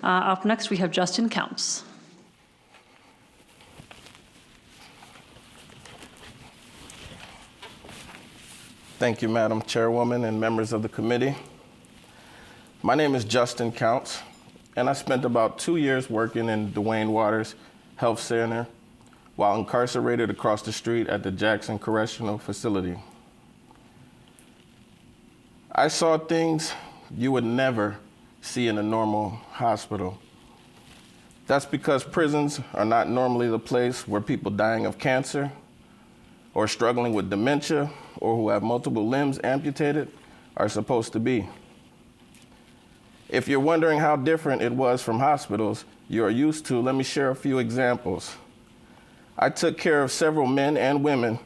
Up next, we have Justin Counts. Thank you, Madam Chairwoman and members of the committee. My name is Justin Counts, and I spent about 2 years working in Duane Waters Health Center while incarcerated across the street at the Jackson Correctional Facility. I saw things you would never see in a normal hospital. That's because prisons are not normally the place where people dying of cancer or struggling with dementia or who have multiple limbs amputated are supposed to be. If you're wondering how different it was from hospitals you're used to, let me share a few examples. I took care of several men and women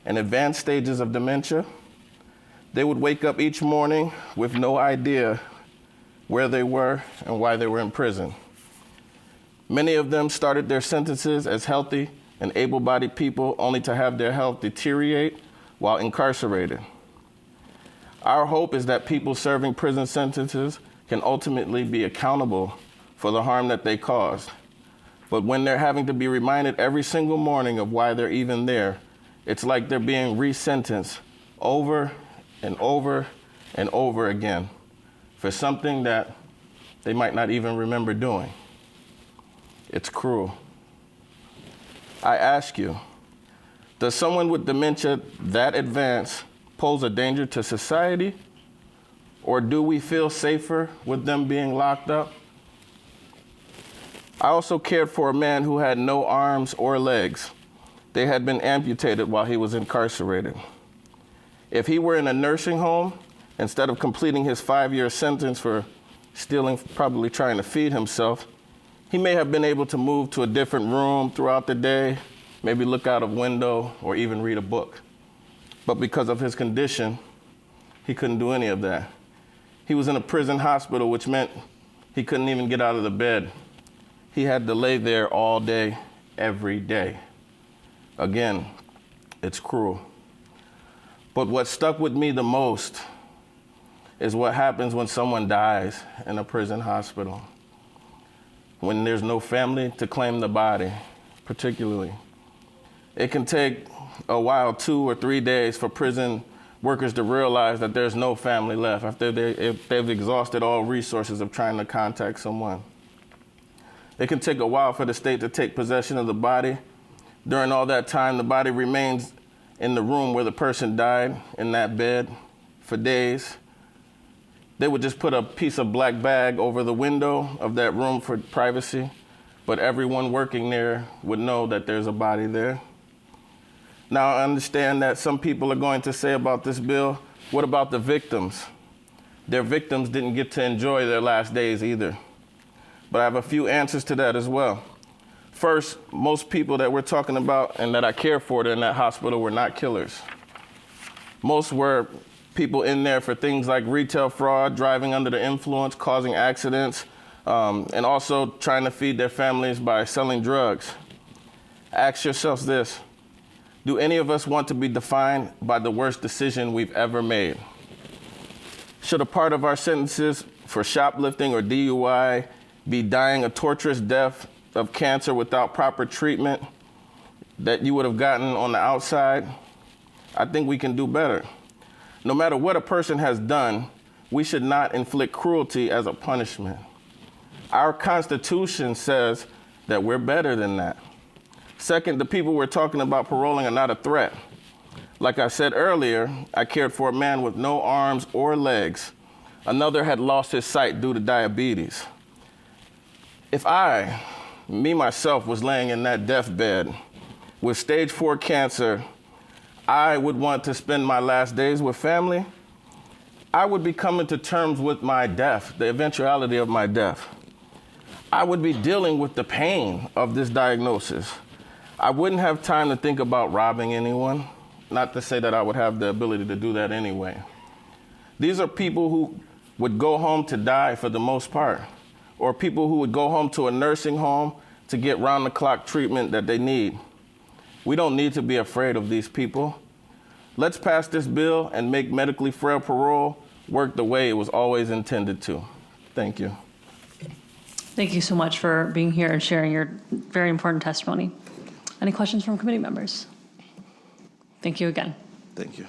in advanced stages of dementia. They would wake up each morning with no idea where they were and why they were in prison. Many of them started their sentences as healthy and able-bodied people only to have their health deteriorate while incarcerated. Our hope is that people serving prison sentences can ultimately be accountable for the harm that they caused. But when they're having to be reminded every single morning of why they're even there, it's like they're being resentenced over and over and over again for something that they might not even remember doing. It's cruel. I ask you, does someone with dementia that advanced pose a danger to society? Or do we feel safer with them being locked up? I also cared for a man who had no arms or legs. They had been amputated while he was incarcerated. If he were in a nursing home, instead of completing his 5-year sentence for stealing, probably trying to feed himself, he may have been able to move to a different room throughout the day, maybe look out a window or even read a book. But because of his condition, he couldn't do any of that. He was in a prison hospital, which meant he couldn't even get out of the bed. He had to lay there all day, every day. Again, it's cruel. But what stuck with me the most is what happens when someone dies in a prison hospital, when there's no family to claim the body, particularly. It can take a while, 2 or 3 days, for prison workers to realize that there's no if they've exhausted all resources of trying to contact someone. It can take a while for the state to take possession of the body. During all that time, the body remains in the room where the person died, in that bed, for days. They would just put a piece of black bag over the window of that room for privacy, but everyone working there would know that there's a body there. Now, I understand that some people are going to say about this bill, what about the victims? Their victims didn't get to enjoy their last days either. But I have a few answers to that as well. First, most people that we're talking about and that I care for in that hospital were not killers. Most were people in there for things like retail fraud, driving under the influence, causing accidents, and also trying to feed their families by selling drugs. Ask yourselves this: do any of us want to be defined by the worst decision we've ever made? Should a part of our sentences for shoplifting or DUI be dying a torturous death of cancer without proper treatment that you would have gotten on the outside? I think we can do better. No matter what a person has done, we should not inflict cruelty as a punishment. Our Constitution says that we're better than that. Second, the people we're talking about paroling are not a threat. Like I said earlier, I cared for a man with no arms or legs. Another had lost his sight due to diabetes. If myself, was laying in that deathbed with stage 4 cancer, I would want to spend my last days with family. I would be coming to terms with my death, the eventuality of my death. I would be dealing with the pain of this diagnosis. I wouldn't have time to think about robbing anyone, not to say that I would have the ability to do that anyway. These are people who would go home to die for the most part, or people who would go home to a nursing home to get round-the-clock treatment that they need. We don't need to be afraid of these people. Let's pass this bill and make medically frail parole work the way it was always intended to. Thank you. Thank you so much for being here and sharing your very important testimony. Any questions from committee members? Thank you again. Thank you.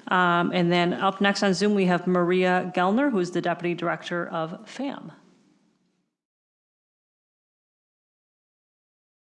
And then up next on Zoom, we have Maria Gellner, who is the Deputy Director of FAM.